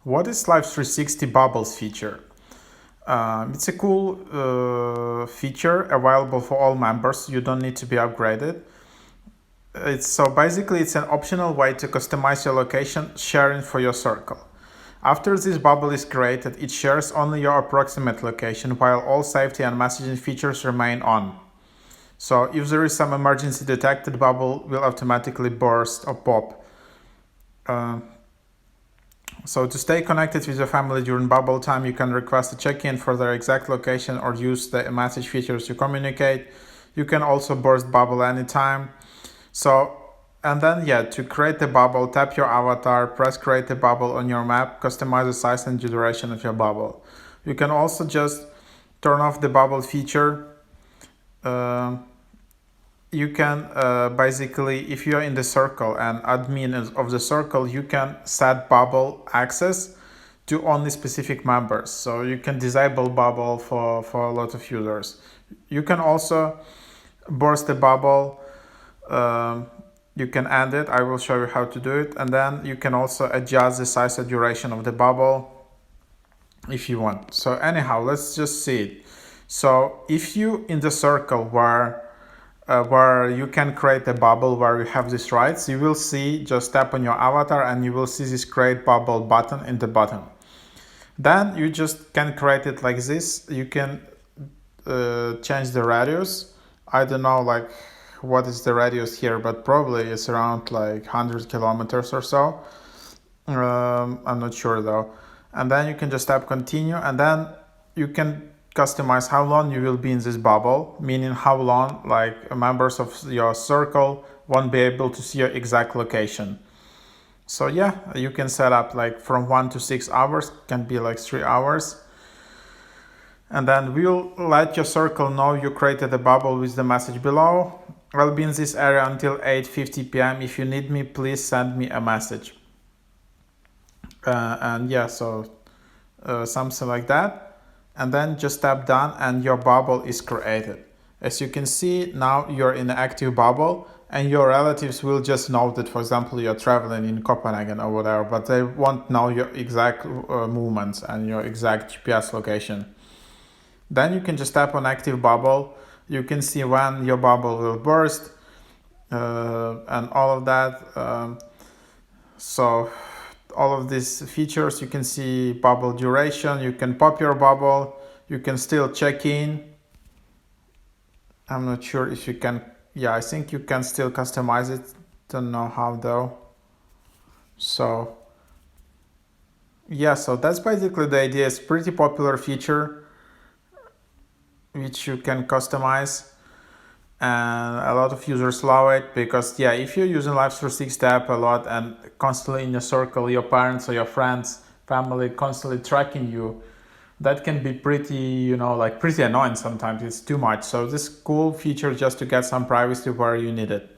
What is Life360 Bubbles feature? It's a cool feature available for all members. You don't need to be upgraded. It's an optional way to customize your location sharing for your circle. After this bubble is created, it shares only your approximate location while all safety and messaging features remain on. So if there is some emergency detected, bubble will automatically burst or pop. So to stay connected with your family during bubble time, you can request a check-in for their exact location or use the message features to communicate. You can also burst bubble anytime. To create the bubble, tap your avatar, press create a bubble on your map, customize the size and duration of your bubble. You can also just turn off the bubble feature. You can basically, if you're in the circle and admin of the circle, you can set bubble access to only specific members. So you can disable bubble for a lot of users. You can also burst the bubble. You can end it. I will show you how to do it. And then you can also adjust the size and duration of the bubble if you want. So anyhow, let's just see it. So if you in the circle where you can create a bubble where you have these rights, you will see, just tap on your avatar and you will see this create bubble button in the bottom. Then you just can create it like this. You can change the radius. I don't know like what is the radius here, but probably it's around like 100 kilometers or so. I'm not sure though. And then you can just tap continue, and then you can customize how long you will be in this bubble, meaning how long like members of your circle won't be able to see your exact location. So yeah, you can set up like from 1 to 6 hours, can be like 3 hours. And then we'll let your circle know you created a bubble with the message below. I'll be in this area until 8:50 p.m. If you need me, please send me a message. Something like that. And then just tap done and your bubble is created. As you can see, now you're in an active bubble and your relatives will just know that, for example, you're traveling in Copenhagen or whatever, but they won't know your exact movements and your exact GPS location. Then you can just tap on active bubble. You can see when your bubble will burst and all of that. All of these features, you can see bubble duration, you can pop your bubble, you can still check in. I'm not sure if you can, I think you can still customize it, don't know how though. So that's basically the idea. It's pretty popular feature which you can customize. And a lot of users love it because if you're using Life360 app a lot and constantly in your circle, your parents or your friends, family constantly tracking you, that can be pretty, pretty annoying sometimes. It's too much. So this cool feature just to get some privacy where you need it.